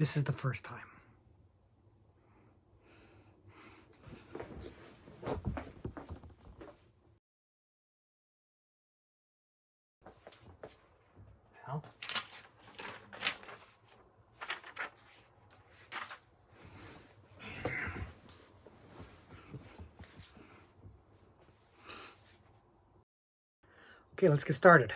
This is the first time. Well, okay, let's get started.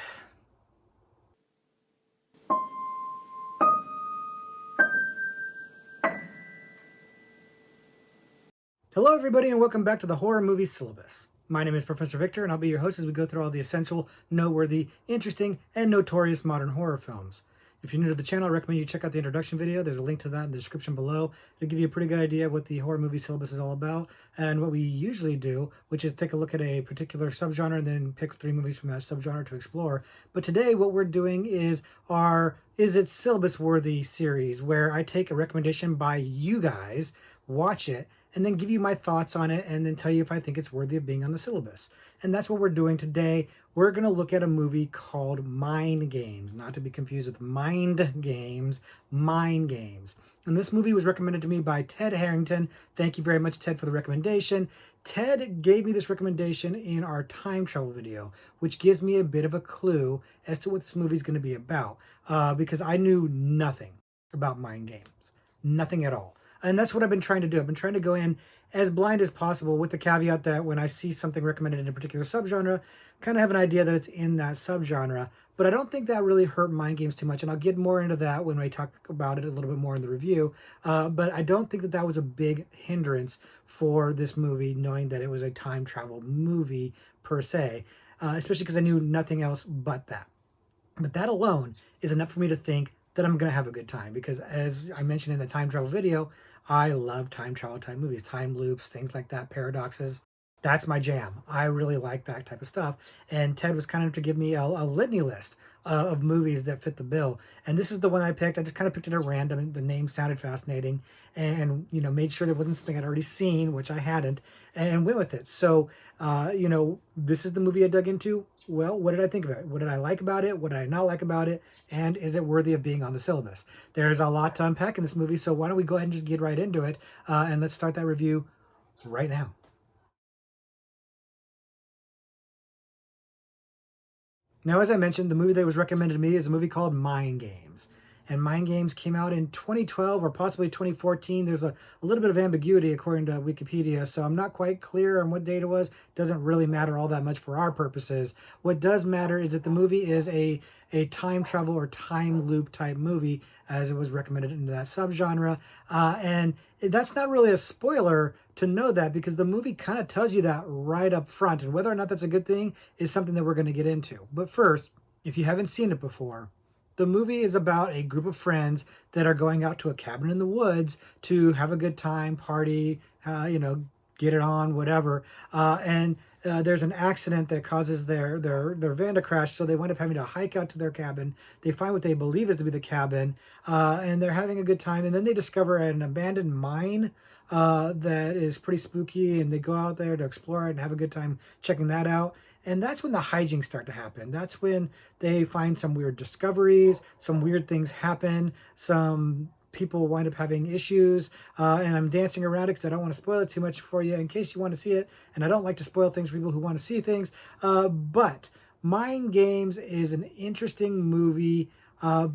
Hello, everybody, and welcome back to the Horror Movie Syllabus. My name is Professor Victor, and I'll be your host as we go through all the essential, noteworthy, interesting, and notorious modern horror films. If you're new to the channel, I recommend you check out the introduction video. There's a link to that in the description below. It'll give you a pretty good idea of what the horror movie syllabus is all about, and what we usually do, which is take a look at a particular subgenre and then pick 3 movies from that subgenre to explore. But today, what we're doing is our Is It Syllabus-Worthy series, where I take a recommendation by you guys, watch it, and then give you my thoughts on it, and then tell you if I think it's worthy of being on the syllabus. And that's what we're doing today. We're going to look at a movie called Mind Games, not to be confused with Mind Games, Mind Games. And this movie was recommended to me by Ted Harrington. Thank you very much, Ted, for the recommendation. Ted gave me this recommendation in our time travel video, which gives me a bit of a clue as to what this movie is going to be about, because I knew nothing about Mind Games, nothing at all. And that's what I've been trying to do. I've been trying to go in as blind as possible, with the caveat that when I see something recommended in a particular subgenre, kind of have an idea that it's in that subgenre. But I don't think that really hurt Mind Games too much, and I'll get more into that when I talk about it a little bit more in the review. But I don't think that that was a big hindrance for this movie, knowing that it was a time travel movie per se, especially because I knew nothing else but that. But that alone is enough for me to think that I'm going to have a good time, because as I mentioned in the time travel video, I love time travel type movies, time loops, things like that, paradoxes. That's my jam. I really like that type of stuff. And Ted was kind enough to give me a litany list of movies that fit the bill. And this is the one I picked. I just kind of picked it at random. The name sounded fascinating, and, made sure there wasn't something I'd already seen, which I hadn't, and went with it. So, this is the movie I dug into. Well, what did I think of it? What did I like about it? What did I not like about it? And is it worthy of being on the syllabus? There's a lot to unpack in this movie, so why don't we go ahead and just get right into it, and let's start that review right now. Now, as I mentioned, the movie that was recommended to me is a movie called Mind Games. And Mind Games came out in 2012 or possibly 2014. There's a little bit of ambiguity according to Wikipedia, so I'm not quite clear on what date it was. Doesn't really matter all that much for our purposes. What does matter is that the movie is a time travel or time loop type movie, as it was recommended into that subgenre. And that's not really a spoiler to know that, because the movie kind of tells you that right up front. And whether or not that's a good thing is something that we're going to get into. But first, if you haven't seen it before, the movie is about a group of friends that are going out to a cabin in the woods to have a good time, party, get it on, whatever. And there's an accident that causes their van to crash, so they wind up having to hike out to their cabin. They find what they believe is to be the cabin, and they're having a good time. And then they discover an abandoned mine that is pretty spooky, and they go out there to explore it and have a good time checking that out. And that's when the hijinks start to happen. That's when they find some weird discoveries, some weird things happen, some people wind up having issues, and I'm dancing around it because I don't want to spoil it too much for you in case you want to see it, and I don't like to spoil things for people who want to see things, but Mind Games is an interesting movie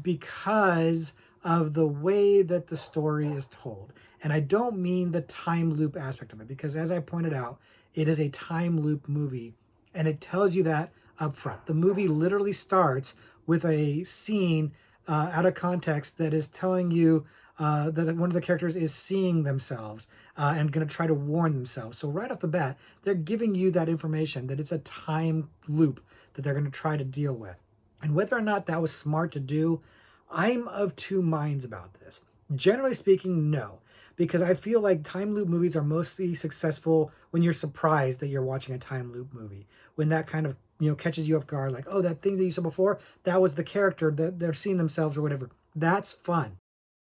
because of the way that the story is told. And I don't mean the time loop aspect of it, because as I pointed out, it is a time loop movie, and it tells you that up front. The movie literally starts with a scene out of context that is telling you that one of the characters is seeing themselves and going to try to warn themselves. So right off the bat, they're giving you that information that it's a time loop that they're going to try to deal with. And whether or not that was smart to do, I'm of two minds about this. Generally speaking, no, because I feel like time loop movies are mostly successful when you're surprised that you're watching a time loop movie, when that kind of catches you off guard, like, oh, that thing that you saw before, that was the character that they're seeing themselves or whatever. That's fun.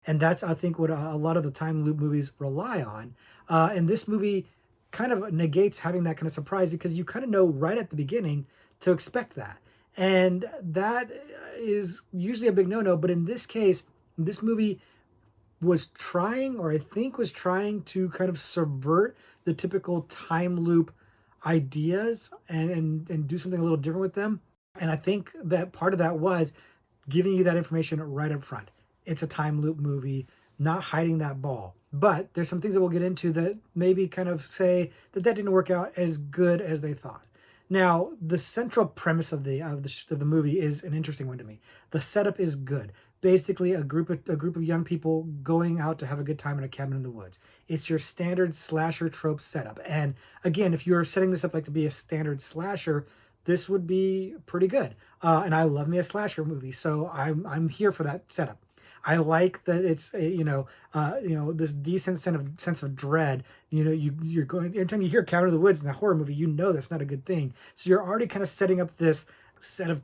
And that's, I think, what a lot of the time loop movies rely on. And this movie kind of negates having that kind of surprise, because you kind of know right at the beginning to expect that. And that is usually a big no-no. But in this case, this movie was trying, or I think was trying to kind of subvert the typical time loop ideas and do something a little different with them. And I think that part of that was giving you that information right up front. It's a time loop movie, not hiding that ball. But there's some things that we'll get into that maybe kind of say that that didn't work out as good as they thought. Now, the central premise of the movie is an interesting one to me. The setup is good. Basically, a group of young people going out to have a good time in a cabin in the woods. It's your standard slasher trope setup. And again, if you're setting this up like to be a standard slasher, this would be pretty good. And I love me a slasher movie, so I'm here for that setup. I like that it's this decent sense of dread. You're going every time you hear Cabin in the Woods in a horror movie, you know that's not a good thing. So you're already kind of setting up this set of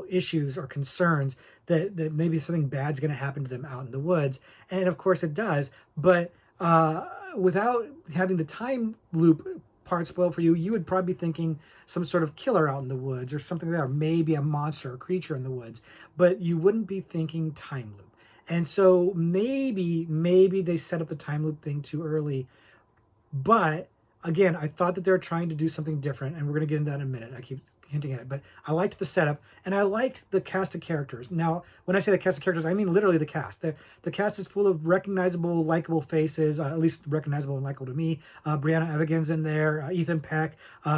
issues or concerns that maybe something bad's going to happen to them out in the woods, and of course it does. But without having the time loop part spoiled for you, you would probably be thinking some sort of killer out in the woods or something there, maybe a monster or creature in the woods, but you wouldn't be thinking time loop. And so maybe they set up the time loop thing too early. But again, I thought that they were trying to do something different, and we're going to get into that in a minute. I keep hinting at it, but I liked the setup and I liked the cast of characters. Now, when I say the cast of characters, I mean literally the cast. The cast is full of recognizable, likable faces, at least recognizable and likable to me. Brianna Evigan's in there, Ethan Peck,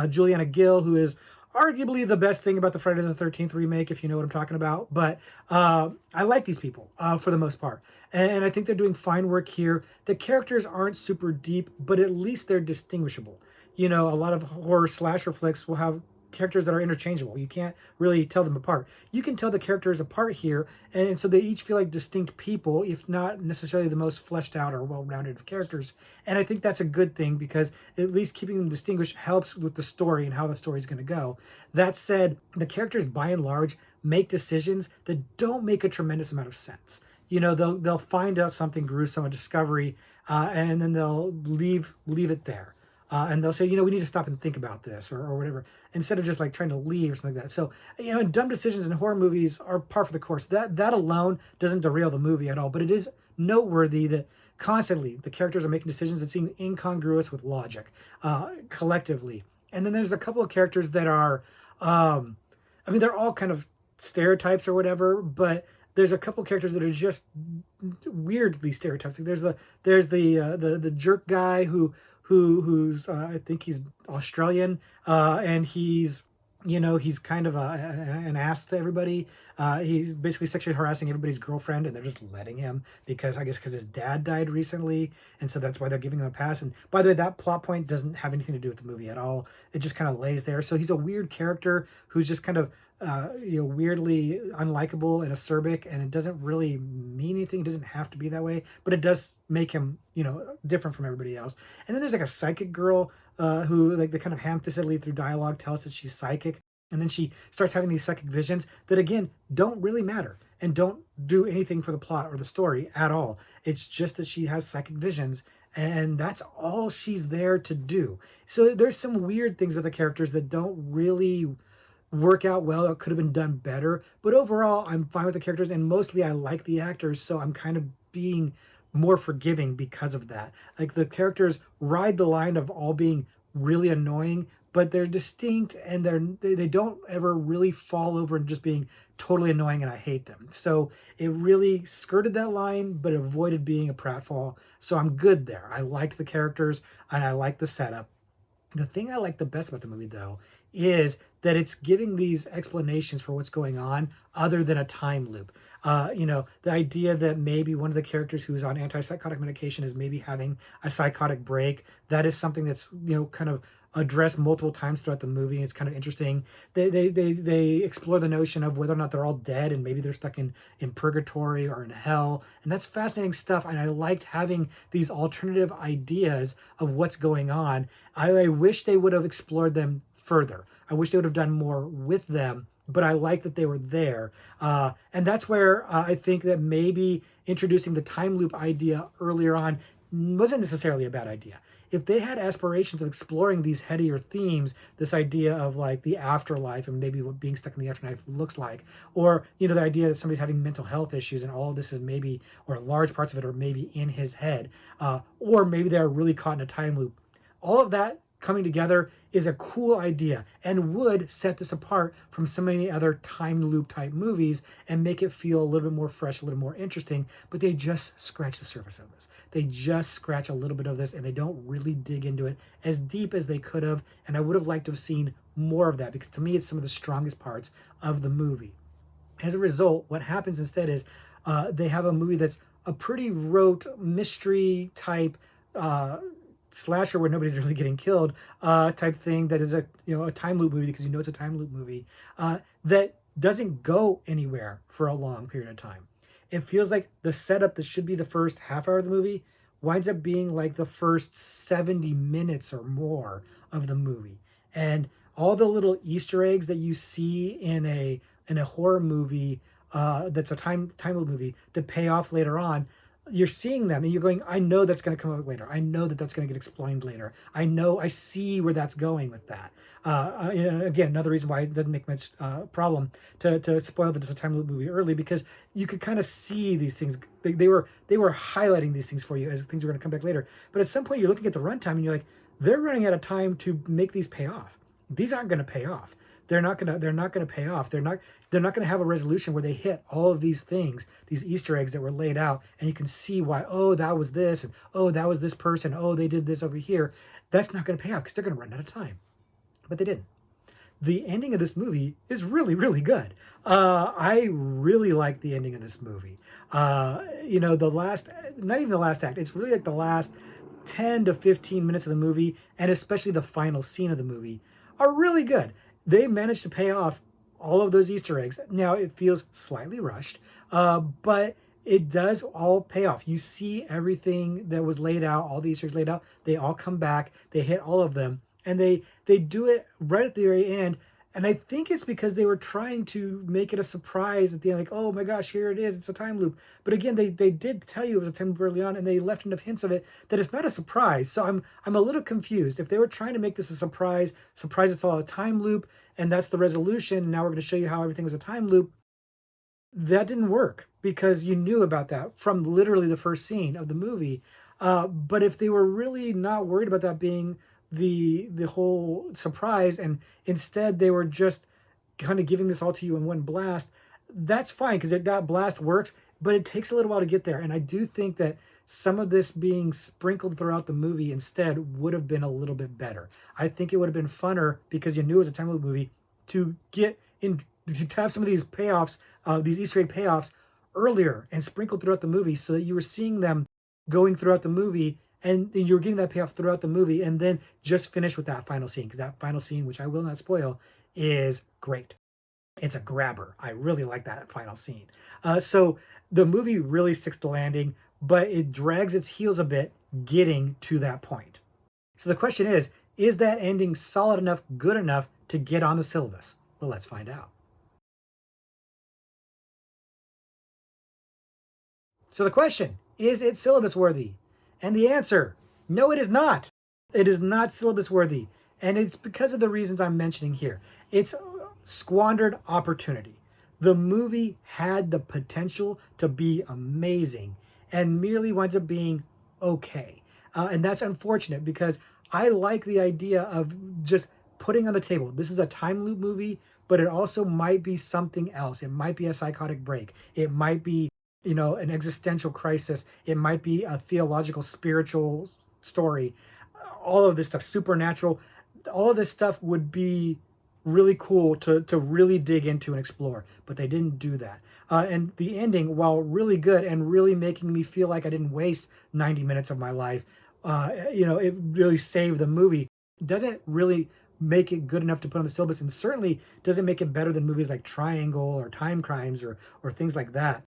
Juliana Gill, who is arguably the best thing about the Friday the 13th remake, if you know what I'm talking about. But I like these people for the most part. And I think they're doing fine work here. The characters aren't super deep, but at least they're distinguishable. A lot of horror slasher flicks will have characters that are interchangeable. You can't really tell them apart. You can tell the characters apart here, and so they each feel like distinct people, if not necessarily the most fleshed out or well-rounded of characters. And I think that's a good thing, because at least keeping them distinguished helps with the story and how the story is going to go. That said, the characters by and large make decisions that don't make a tremendous amount of sense. They'll find out something gruesome, a discovery, and then they'll leave it there. And they'll say, we need to stop and think about this, or whatever, instead of just like trying to leave or something like that. So, dumb decisions in horror movies are par for the course. That alone doesn't derail the movie at all, but it is noteworthy that constantly the characters are making decisions that seem incongruous with logic, collectively. And then there's a couple of characters that are, they're all kind of stereotypes or whatever, but there's a couple characters that are just weirdly stereotypes. Like there's the jerk guy who's I think he's Australian, and he's kind of an ass to everybody. He's basically sexually harassing everybody's girlfriend, and they're just letting him because his dad died recently, and so that's why they're giving him a pass. And by the way, that plot point doesn't have anything to do with the movie at all. It just kind of lays there. So he's a weird character who's just kind of weirdly unlikable and acerbic, and it doesn't really mean anything. It doesn't have to be that way, but it does make him, different from everybody else. And then there's like a psychic girl who, like, they kind of ham-fistedly through dialogue tell us that she's psychic, and then she starts having these psychic visions that again don't really matter and don't do anything for the plot or the story at all. It's just that she has psychic visions, and that's all she's there to do. So there's some weird things with the characters that don't really work out well. It could have been done better, but overall I'm fine with the characters, and mostly I like the actors, so I'm kind of being more forgiving because of that. Like, the characters ride the line of all being really annoying, but they're distinct, and they don't ever really fall over and just being totally annoying and I hate them. So it really skirted that line but avoided being a pratfall, so I'm good there. I liked the characters and I liked the setup. The thing I like the best about the movie, though, is that it's giving these explanations for what's going on other than a time loop. The idea that maybe one of the characters who's on antipsychotic medication is maybe having a psychotic break. That is something that's, kind of addressed multiple times throughout the movie. It's kind of interesting. They explore the notion of whether or not they're all dead, and maybe they're stuck in purgatory or in hell. And that's fascinating stuff. And I liked having these alternative ideas of what's going on. I wish they would have explored them further. I wish they would have done more with them, but I like that they were there. And that's where I think that maybe introducing the time loop idea earlier on wasn't necessarily a bad idea. if they had aspirations of exploring these headier themes, this idea of like the afterlife and maybe what being stuck in the afterlife looks like, or the idea that somebody's having mental health issues and all of this is maybe, or large parts of it are maybe in his head, or maybe they're really caught in a time loop. All of that coming together is a cool idea and would set this apart from so many other time loop type movies and make it feel a little bit more fresh, a little more interesting. But they just scratch the surface of this. They just scratch a little bit of this and they don't really dig into it as deep as they could have. And I would have liked to have seen more of that because to me, it's some of the strongest parts of the movie. As a result, what happens instead is they have a movie that's a pretty rote mystery type slasher where nobody's really getting killed type thing that is a time loop movie because it's a time loop movie that doesn't go anywhere for a long period of time. It feels like the setup that should be the first half hour of the movie winds up being like the first 70 minutes or more of the movie. And all the little Easter eggs that you see in a horror movie that's a time loop movie that pay off later on, you're seeing them and you're going, I know that's going to come out later. I know that that's going to get explained later. I see where that's going with that. Again, another reason why it doesn't make much problem to spoil that it's a time loop movie early, because you could kind of see these things. They were highlighting these things for you as things are going to come back later. But at some point you're looking at the runtime and you're like, they're running out of time to make these pay off. These aren't going to pay off. They're not gonna pay off. They're not gonna have a resolution where they hit all of these things, these Easter eggs that were laid out, and you can see why, oh, that was this, and oh, that was this person, oh, they did this over here. That's not gonna pay off because they're gonna run out of time. But they didn't. The ending of this movie is really, really good. I really like the ending of this movie. The last, not even the last act, it's really like the last 10 to 15 minutes of the movie, and especially the final scene of the movie, are really good. They managed to pay off all of those Easter eggs. Now, it feels slightly rushed, but it does all pay off. You see everything that was laid out, all the Easter eggs laid out, they all come back, they hit all of them, and they do it right at the very end. And I think it's because they were trying to make it a surprise at the end, like, oh my gosh, here it is, it's a time loop. But again, they did tell you it was a time loop early on, and they left enough hints of it that it's not a surprise. So I'm a little confused. If they were trying to make this a surprise it's all a time loop, and that's the resolution, and now we're going to show you how everything was a time loop, that didn't work because you knew about that from literally the first scene of the movie. But if they were really not worried about that being the whole surprise, and instead they were just kind of giving this all to you in one blast, that's fine because that blast works, but it takes a little while to get there. And I do think that some of this being sprinkled throughout the movie instead would have been a little bit better. I think it would have been funner because you knew it was a time loop movie to get in, to have some of these payoffs, these Easter egg payoffs earlier and sprinkled throughout the movie so that you were seeing them going throughout the movie, and you were getting that payoff throughout the movie, and then just finish with that final scene, because that final scene, which I will not spoil, is great. It's a grabber. I really like that final scene. So the movie really sticks to landing, but it drags its heels a bit getting to that point. So the question is that ending solid enough, good enough to get on the syllabus? Well, let's find out. So the question, is it syllabus worthy? And the answer, no, it is not. It is not syllabus worthy. And it's because of the reasons I'm mentioning here. It's squandered opportunity. The movie had the potential to be amazing and merely winds up being okay. And that's unfortunate because I like the idea of just putting on the table, this is a time loop movie, but it also might be something else. It might be a psychotic break. It might be an existential crisis. It might be a theological, spiritual story. All of this stuff, supernatural, all of this stuff would be really cool to really dig into and explore, but they didn't do that. And the ending, while really good and really making me feel like I didn't waste 90 minutes of my life, it really saved the movie. It doesn't really make it good enough to put on the syllabus, and certainly doesn't make it better than movies like Triangle or Time Crimes or things like that.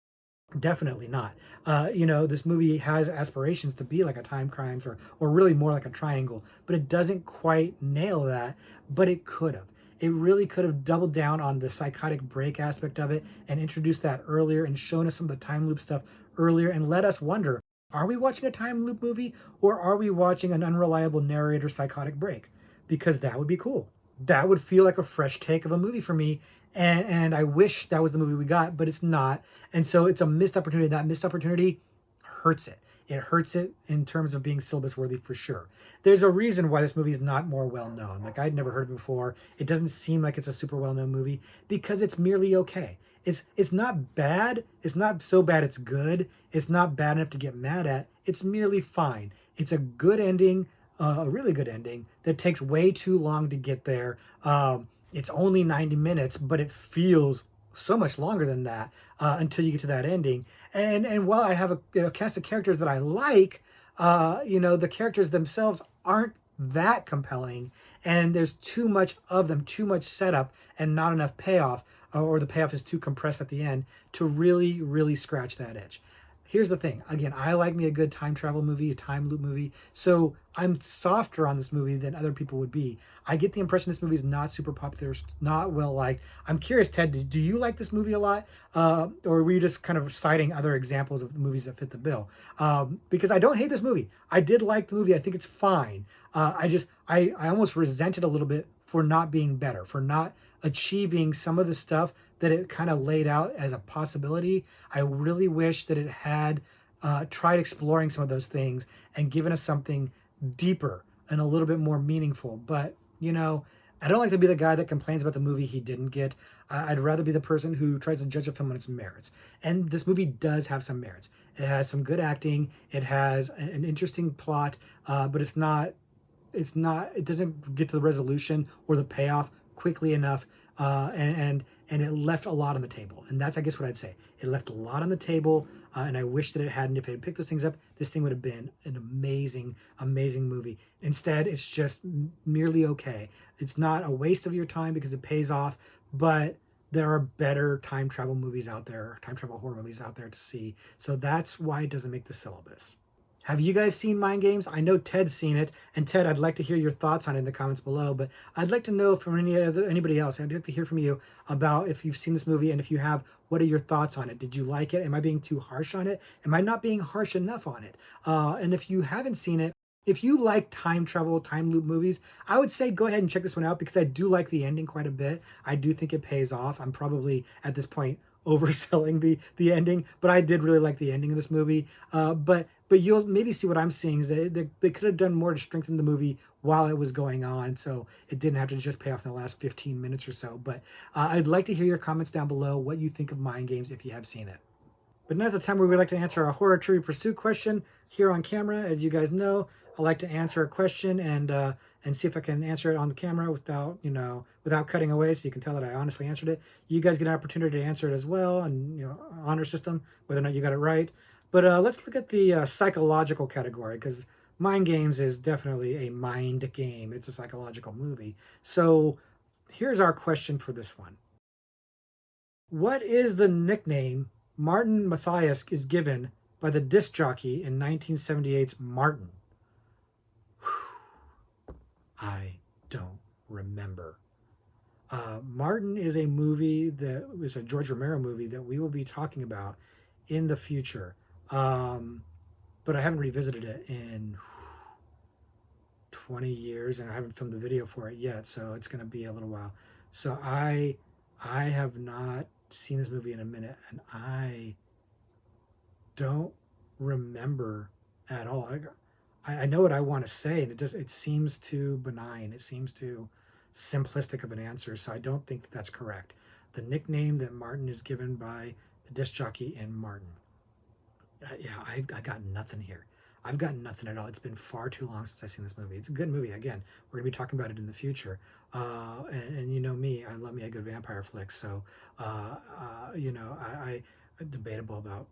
Definitely not. This movie has aspirations to be like a Time Crimes or really more like a Triangle, but it doesn't quite nail that, but it could have. It really could have doubled down on the psychotic break aspect of it and introduced that earlier and shown us some of the time loop stuff earlier and let us wonder, Are we watching a time loop movie, or are we watching an unreliable narrator psychotic break? Because that would be cool. That would feel like a fresh take of a movie for me. And I wish that was the movie we got, but it's not. And so it's a missed opportunity. That missed opportunity hurts it. It hurts it in terms of being syllabus worthy for sure. There's a reason why this movie is not more well known. Like, I'd never heard of it before. It doesn't seem like it's a super well known movie because it's merely okay. It's not bad. It's not so bad it's good. It's not bad enough to get mad at. It's merely fine. It's a good ending, a really good ending that takes way too long to get there. It's only 90 minutes, but it feels so much longer than that until you get to that ending. And while I have a cast of characters that I like, the characters themselves aren't that compelling, and there's too much of them, too much setup, and not enough payoff, or the payoff is too compressed at the end to really, really scratch that itch. Here's the thing. Again, I like me a good time travel movie, a time loop movie. So I'm softer on this movie than other people would be. I get the impression this movie is not super popular, not well liked. I'm curious, Ted, do you like this movie a lot? Or were you just kind of citing other examples of movies that fit the bill? Because I don't hate this movie. I did like the movie. I think it's fine. I almost resent it a little bit for not being better, for not achieving some of the stuff that it kind of laid out as a possibility. I really wish that it had tried exploring some of those things and given us something deeper and a little bit more meaningful. But, I don't like to be the guy that complains about the movie he didn't get. I'd rather be the person who tries to judge a film on its merits. And this movie does have some merits. It has some good acting. It has an interesting plot, but it doesn't get to the resolution or the payoff quickly enough, and it left a lot on the table. And that's, I guess, what I'd say. It left a lot on the table, and I wish that it hadn't. If it had picked those things up, this thing would have been an amazing, amazing movie. Instead, it's just merely okay. It's not a waste of your time because it pays off, but there are better time travel movies out there, time travel horror movies out there to see. So that's why it doesn't make the syllabus. Have you guys seen Mind Games? I know Ted's seen it, and Ted, I'd like to hear your thoughts on it in the comments below. But I'd like to know from anybody else. I'd like to hear from you about if you've seen this movie, and if you have, what are your thoughts on it? Did you like it? Am I being too harsh on it? Am I not being harsh enough on it? And if you haven't seen it, if you like time travel, time loop movies, I would say go ahead and check this one out because I do like the ending quite a bit. I do think it pays off. I'm probably at this point overselling the ending, but I did really like the ending of this movie. But you'll maybe see what I'm seeing is that they could have done more to strengthen the movie while it was going on, so it didn't have to just pay off in the last 15 minutes or so. But I'd like to hear your comments down below, what you think of Mind Games if you have seen it. But now's the time where we like to answer a horror trivia pursuit question here on camera. As you guys know, I like to answer a question and see if I can answer it on the camera without cutting away, so you can tell that I honestly answered it. You guys get an opportunity to answer it as well, and honor system whether or not you got it right. But let's look at the psychological category, because Mind Games is definitely a mind game. It's a psychological movie. So here's our question for this one. What is the nickname Martin Maffeis is given by the disc jockey in 1978's Martin? I don't remember. Martin is a movie that was a George Romero movie that we will be talking about in the future. But I haven't revisited it in 20 years, and I haven't filmed the video for it yet, so it's going to be a little while. So I have not seen this movie in a minute, and I don't remember at all. I know what I want to say, and it seems too benign. It seems too simplistic of an answer, so I don't think that's correct. The nickname that Martin is given by the disc jockey in Martin. I got nothing here. I've got nothing at all. It's been far too long since I've seen this movie. It's a good movie. Again, we're gonna be talking about it in the future. And you know me, I love me a good vampire flick. So, I debatable about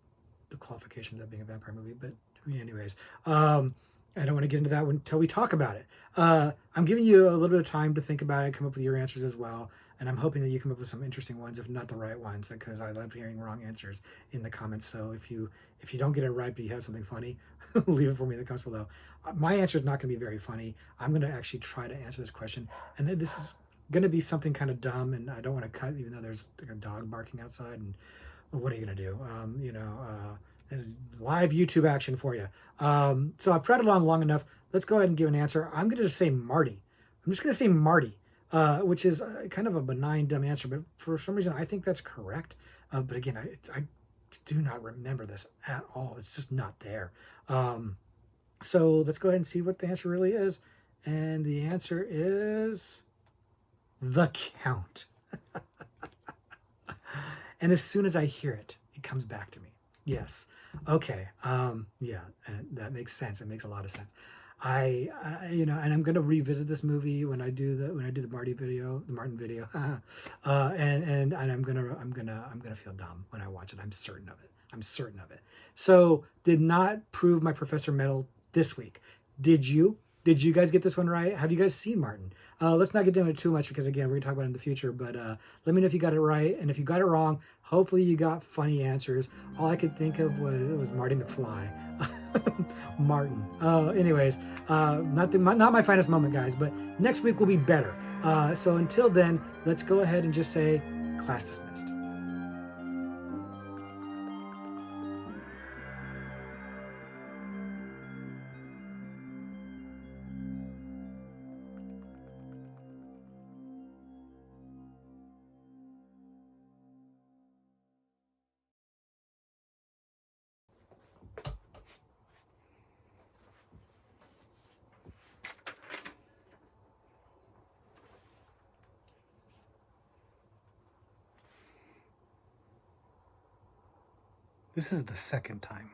the qualification of that being a vampire movie. But anyways, I don't want to get into that until we talk about it. I'm giving you a little bit of time to think about it, come up with your answers as well. And I'm hoping that you come up with some interesting ones, if not the right ones, because I love hearing wrong answers in the comments. So if you don't get it right, but you have something funny, leave it for me in the comments below. My answer is not going to be very funny. I'm going to actually try to answer this question. And this is going to be something kind of dumb, and I don't want to cut, even though there's like a dog barking outside. And what are you going to do? This is live YouTube action for you. So I've prattled on long enough. Let's go ahead and give an answer. I'm going to just say Marty. I'm just going to say Marty, which is kind of a benign, dumb answer, but for some reason I think that's correct. But again, I do not remember this at all. It's just not there. So let's go ahead and see what the answer really is. And the answer is the Count. And as soon as I hear it, it comes back to me. Yes. Okay. Yeah, and that makes sense. It makes a lot of sense. You know, and I'm gonna revisit this movie when I do the Marty video, the Martin video, and I'm gonna feel dumb when I watch it. I'm certain of it. I'm certain of it. So did not prove my Professor Medal this week. Did you? Did you guys get this one right? Have you guys seen Martin? Let's not get into it too much because again, we're gonna talk about it in the future. But let me know if you got it right, and if you got it wrong, hopefully you got funny answers. All I could think of was Marty McFly, Martin. Anyways, not my finest moment, guys. But next week will be better. So until then, let's go ahead and just say class dismissed. This is the second time.